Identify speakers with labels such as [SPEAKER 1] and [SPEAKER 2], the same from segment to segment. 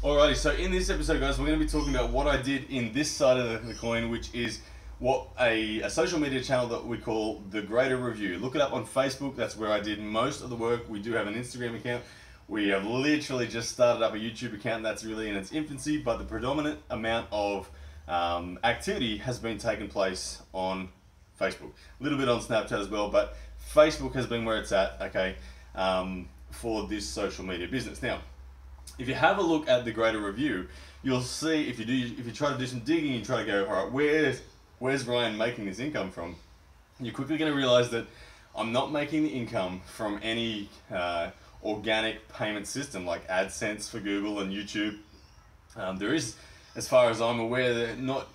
[SPEAKER 1] Alrighty, so in this episode, guys, we're going to be talking about what I did in this side of the coin, which is what a social media channel that we call The Greater Review. Look it up on Facebook. That's where I did most of the work. We do have an Instagram account. We have literally just started up a YouTube account. That's really in its infancy, but the predominant amount of activity has been taking place on Facebook. A little bit on Snapchat as well, but Facebook has been where it's at, okay, for this social media business. Now, if you have a look at The Greater Review, you'll see if you try to do some digging, you try to go, all right, where's Ryan making his income from? You're quickly going to realize that I'm not making the income from any organic payment system like AdSense for Google and YouTube. There is, as far as I'm aware, that not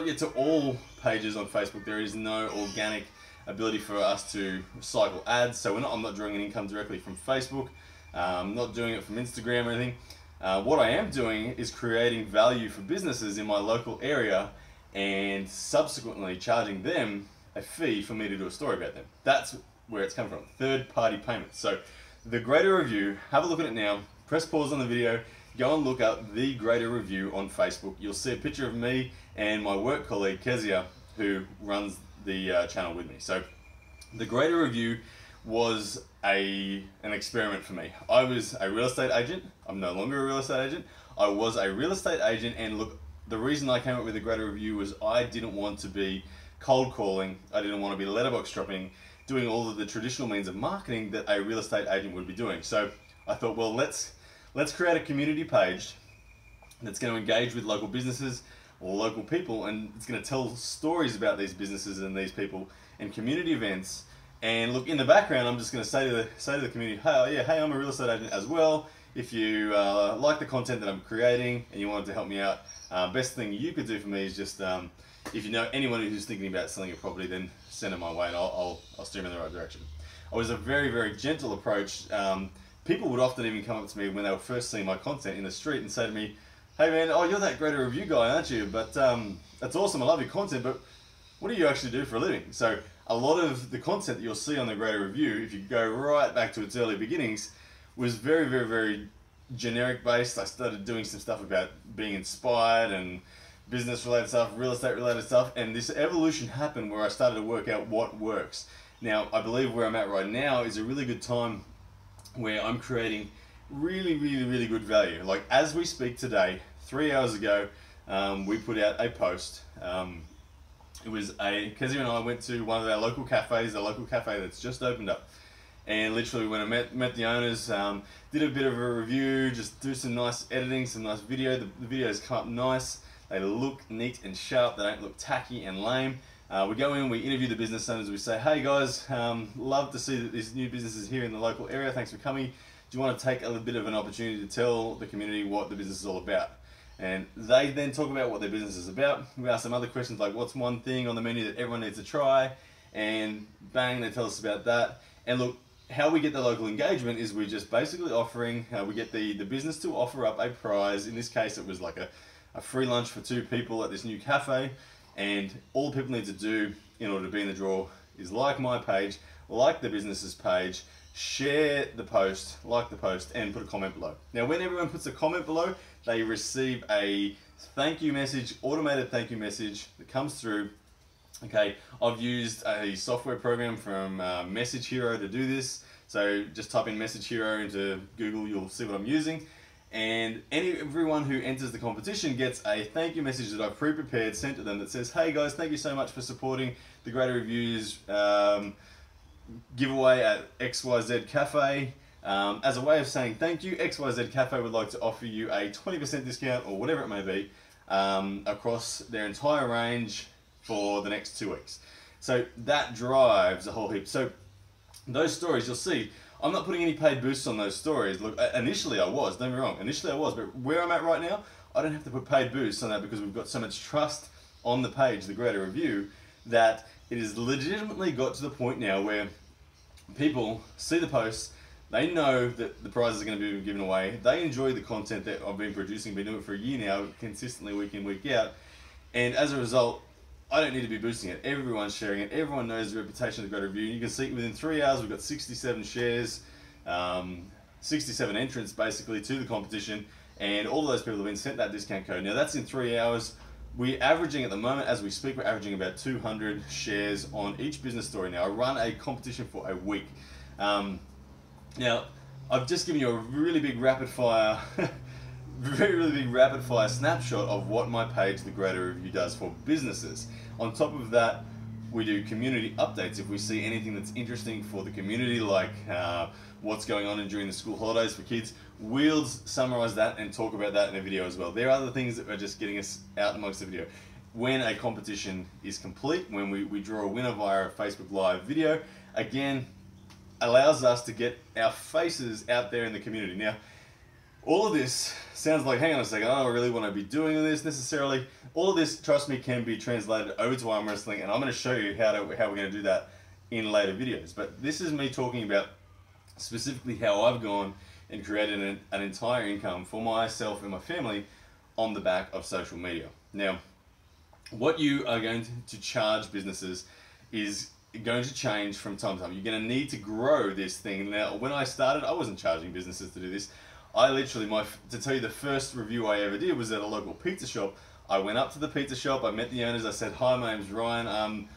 [SPEAKER 1] yet to all pages on Facebook, there is no organic ability for us to cycle ads. So I'm not drawing an income directly from Facebook. Not doing it from Instagram or anything. What I am doing is creating value for businesses in my local area and subsequently charging them a fee for me to do a story about them. That's where it's coming from, third-party payments. So The Greater Review, have a look at it now, press pause on the video, go and look up The Greater Review on Facebook. You'll see a picture of me and my work colleague Kezia, who runs the channel with me. So The Greater Review was an experiment for me. I was a real estate agent. I'm no longer a real estate agent. I was a real estate agent, and look, the reason I came up with The Greater Review was I didn't want to be cold calling. I didn't want to be letterbox dropping, doing all of the traditional means of marketing that a real estate agent would be doing. So I thought, well, let's create a community page that's going to engage with local businesses or local people, and it's going to tell stories about these businesses and these people and community events. And look, in the background, I'm just going to say to the community, hey, I'm a real estate agent as well. If you like the content that I'm creating and you wanted to help me out, best thing you could do for me is just, if you know anyone who's thinking about selling a property, then send them my way and I'll steer them in the right direction. It was a very, very gentle approach. People would often even come up to me when they were first seeing my content in the street and say to me, hey man, oh, you're that Greater Review guy, aren't you? But that's awesome, I love your content, but what do you actually do for a living? So a lot of the content that you'll see on The Greater Review, if you go right back to its early beginnings, was very, very, very generic based. I started doing some stuff about being inspired and business related stuff, real estate related stuff, and this evolution happened where I started to work out what works. Now, I believe where I'm at right now is a really good time where I'm creating really, really, really good value. Like as we speak today, 3 hours ago, we put out a post. It was Kezia and I went to one of our local cafes, a local cafe that's just opened up. And literally when I met the owners, did a bit of a review, just do some nice editing, some nice video. The videos come up nice. They look neat and sharp. They don't look tacky and lame. We go in, we interview the business owners. We say, hey guys, love to see that this new business is here in the local area. Thanks for coming. Do you want to take a little bit of an opportunity to tell the community what the business is all about? And they then talk about what their business is about. We ask some other questions like, what's one thing on the menu that everyone needs to try? And bang, they tell us about that. And look, how we get the local engagement is we're just basically offering, we get the business to offer up a prize. In this case, it was like a free lunch for 2 people at this new cafe. And all people need to do in order to be in the draw is like my page, like the business's page, share the post, like the post, and put a comment below. Now, when everyone puts a comment below, they receive a thank you message, automated thank you message that comes through. Okay, I've used a software program from Message Hero to do this. So just type in Message Hero into Google, you'll see what I'm using. And everyone who enters the competition gets a thank you message that I've pre-prepared sent to them that says, hey guys, thank you so much for supporting The Greater Reviews giveaway at XYZ Cafe. As a way of saying thank you, XYZ Cafe would like to offer you a 20% discount or whatever it may be across their entire range for the next 2 weeks. So that drives a whole heap. So those stories, you'll see, I'm not putting any paid boosts on those stories. Look, initially I was, don't get me wrong, initially I was, but where I'm at right now, I don't have to put paid boosts on that because we've got so much trust on the page, The Greater Review, that it has legitimately got to the point now where people see the posts, they know that the prizes are going to be given away, they enjoy the content that I've been producing, been doing it for a year now, consistently week in, week out, and as a result, I don't need to be boosting it. Everyone's sharing it. Everyone knows the reputation of The Greater Review. You can see within 3 hours we've got 67 shares, 67 entrants basically to the competition, and all of those people have been sent that discount code. Now that's in 3 hours. We're averaging at the moment, as we speak, we're averaging about 200 shares on each business story. Now I run a competition for a week. Now I've just given you a really big rapid fire really big rapid fire snapshot of what my page, The Greater Review, does for businesses. On top of that, we do community updates if we see anything that's interesting for the community, like what's going on during the school holidays for kids. We'll summarize that and talk about that in a video as well. There are other things that are just getting us out amongst the video. When a competition is complete, when we draw a winner via a Facebook Live video, again, allows us to get our faces out there in the community. Now, all of this sounds like, hang on a second, I don't really want to be doing this necessarily. All of this, trust me, can be translated over to arm wrestling, and I'm going to show you how we're going to do that in later videos. But this is me talking about specifically how I've gone and created an entire income for myself and my family on the back of social media. Now, what you are going to charge businesses is going to change from time to time. You're going to need to grow this thing. Now, when I started, I wasn't charging businesses to do this. I literally, to tell you, the first review I ever did was at a local pizza shop. I went up to the pizza shop, I met the owners, I said, hi, my name's Ryan,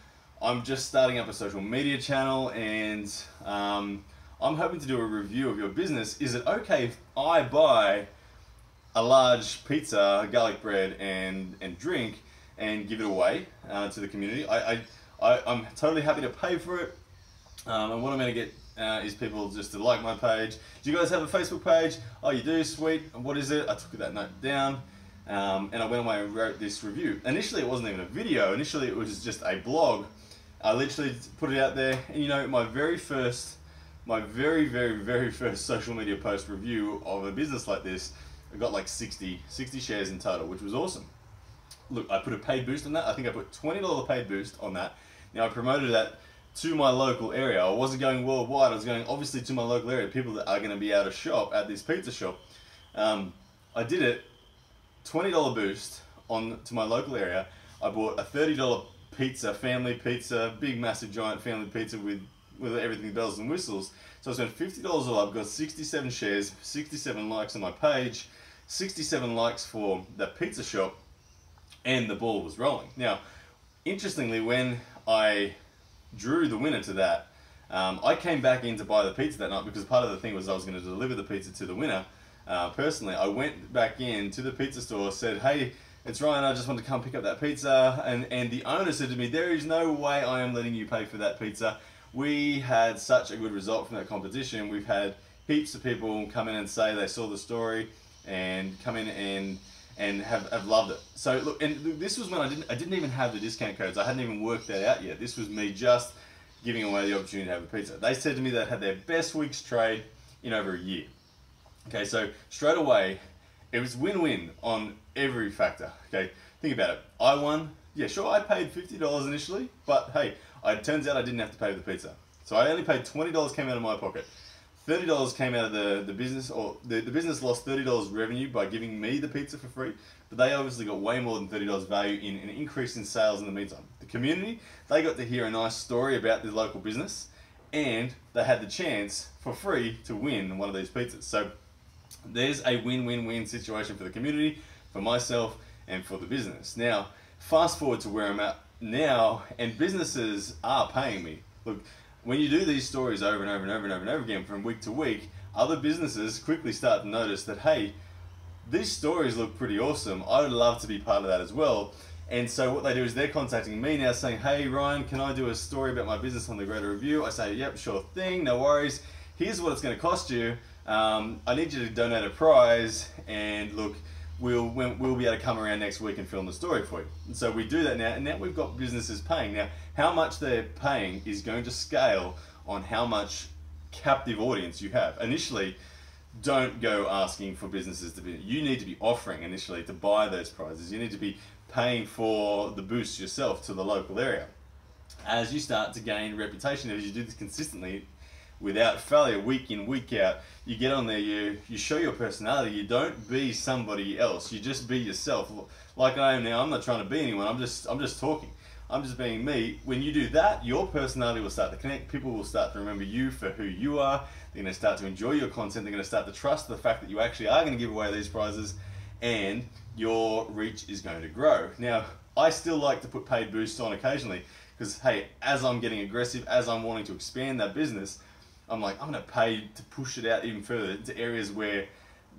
[SPEAKER 1] I'm just starting up a social media channel, and I'm hoping to do a review of your business. Is it okay if I buy a large pizza, garlic bread, and drink, and give it away to the community? I'm totally happy to pay for it, and what I'm going to get is people just to like my page. Do you guys have a Facebook page? Oh, you do? Sweet. What is it? I took that note down, and I went away and wrote this review. Initially, it wasn't even a video. Initially, it was just a blog. I literally put it out there, and you know, my very first social media post review of a business like this, I got like 60 shares in total, which was awesome. Look, I put a paid boost on that. I think I put $20 paid boost on that. Now, I promoted that to my local area. I wasn't going worldwide, I was going obviously to my local area, people that are going to be able to shop at this pizza shop. I did it, $20 boost to my local area. I bought a $30 pizza, family pizza, big massive giant family pizza with everything bells and whistles. So I spent $50 all up, got 67 shares, 67 likes on my page, 67 likes for that pizza shop, and the ball was rolling. Now, interestingly, when I drew the winner to that, I came back in to buy the pizza that night, because part of the thing was I was going to deliver the pizza to the winner. Personally, I went back in to the pizza store, said, hey, it's Ryan, I just want to come pick up that pizza, and the owner said to me, there is no way I am letting you pay for that pizza. We had such a good result from that competition. We've had heaps of people come in and say they saw the story and come in and have loved it. So look, and this was when I didn't even have the discount codes. I hadn't even worked that out yet. This was me just giving away the opportunity to have a pizza. They said to me they had their best week's trade in over a year. Okay, so straight away, it was win-win on every factor. Okay, think about it. I won. Yeah, sure, I paid $50 initially, but hey, it turns out I didn't have to pay for the pizza. So I only paid $20 came out of my pocket. $30 came out of the business, or the business lost $30 revenue by giving me the pizza for free, but they obviously got way more than $30 value in an increase in sales in the meantime. The community, they got to hear a nice story about the local business, and they had the chance for free to win one of these pizzas. So there's a win-win-win situation for the community, for myself, and for the business. Now, fast forward to where I'm at now, and businesses are paying me. Look, when you do these stories over and over and over and over and over again from week to week, other businesses quickly start to notice that, hey, these stories look pretty awesome. I would love to be part of that as well. And so what they do is they're contacting me now saying, hey, Ryan, can I do a story about my business on The Greater Review? I say, yep, sure thing, no worries. Here's what it's going to cost you. I need you to donate a prize, and look, we'll be able to come around next week and film the story for you. And so we do that now, and now we've got businesses paying. Now, how much they're paying is going to scale on how much captive audience you have. Initially, don't go asking for businesses to be, you need to be offering initially to buy those prizes. You need to be paying for the boost yourself to the local area. As you start to gain reputation, as you do this consistently, without failure, week in, week out, you get on there, you show your personality, you don't be somebody else, you just be yourself. Like I am now, I'm not trying to be anyone, I'm just talking. I'm just being me. When you do that, your personality will start to connect. People will start to remember you for who you are. They're going to start to enjoy your content. They're going to start to trust the fact that you actually are going to give away these prizes, and your reach is going to grow. Now, I still like to put paid boosts on occasionally because, hey, as I'm getting aggressive, as I'm wanting to expand that business, I'm like, I'm going to pay to push it out even further to areas where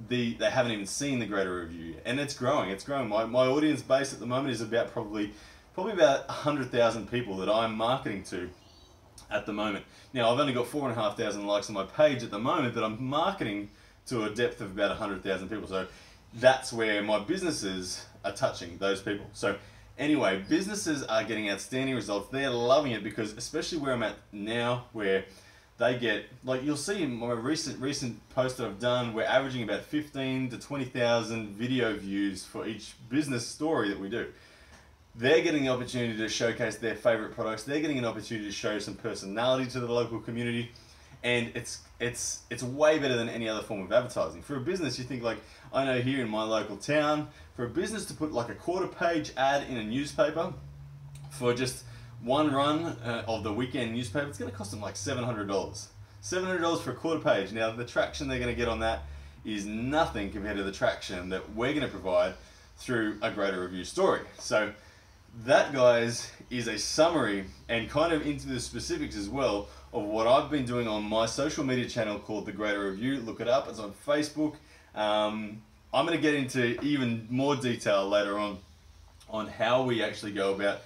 [SPEAKER 1] they haven't even seen the Greater Review, and it's growing. It's growing. My audience base at the moment is about probably about 100,000 people that I'm marketing to at the moment. Now, I've only got 4,500 likes on my page at the moment, but I'm marketing to a depth of about 100,000 people. So that's where my businesses are touching those people. So anyway, businesses are getting outstanding results. They're loving it because, especially where I'm at now, where they get, like you'll see in my recent post that I've done, we're averaging about 15 to 20,000 video views for each business story that we do. They're getting the opportunity to showcase their favorite products. They're getting an opportunity to show some personality to the local community, and it's way better than any other form of advertising. For a business, you think like, I know here in my local town, for a business to put like a quarter-page ad in a newspaper for just one run of the weekend newspaper, it's going to cost them like $700. $700 for a quarter page. Now, the traction they're going to get on that is nothing compared to the traction that we're going to provide through a Greater Review story. So that, guys, is a summary and kind of into the specifics as well of what I've been doing on my social media channel called The Greater Review. Look it up. It's on Facebook. I'm going to get into even more detail later on how we actually go about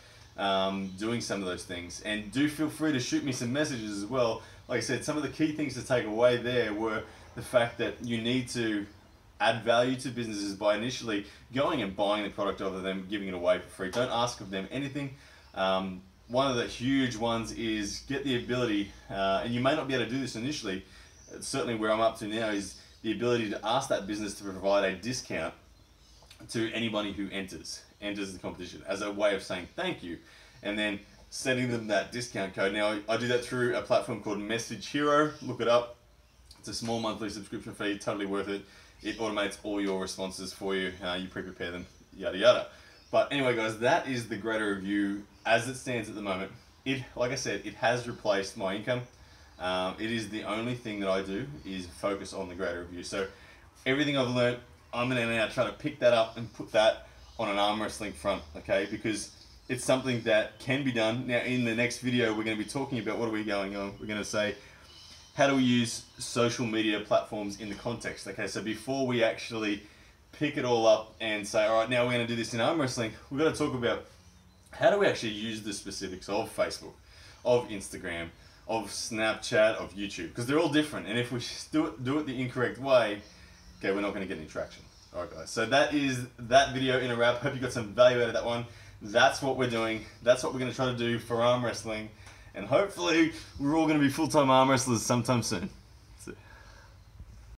[SPEAKER 1] doing some of those things, and do feel free to shoot me some messages as well. Like I said, some of the key things to take away there were the fact that you need to add value to businesses by initially going and buying the product over them, giving it away for free. Don't ask of them anything. One of the huge ones is get the ability, and you may not be able to do this initially, certainly where I'm up to now is the ability to ask that business to provide a discount to anybody who enters the competition as a way of saying thank you, and then sending them that discount code. Now, I do that through a platform called Message Hero. Look it up. It's a small monthly subscription fee, totally worth it. It automates all your responses for you. You pre-prepare them, yada yada. But anyway, guys, that is the Greater Review as it stands at the moment. Like I said, it has replaced my income. It is the only thing that I do is focus on the Greater Review. So everything I've learned, I'm going to now try to pick that up and put that on an arm wrestling front, okay? Because it's something that can be done. Now, in the next video, we're going to be talking about what are we going on. We're going to say, how do we use social media platforms in the context, okay? So before we actually pick it all up and say, all right, now we're going to do this in arm wrestling, we've got to talk about how do we actually use the specifics of Facebook, of Instagram, of Snapchat, of YouTube, because they're all different. And if we do it the incorrect way, okay, we're not going to get any traction. All right, guys, so that is that video in a wrap. Hope you got some value out of that one. That's what we're doing. That's what we're going to try to do for arm wrestling. And hopefully we're all going to be full-time arm wrestlers sometime soon.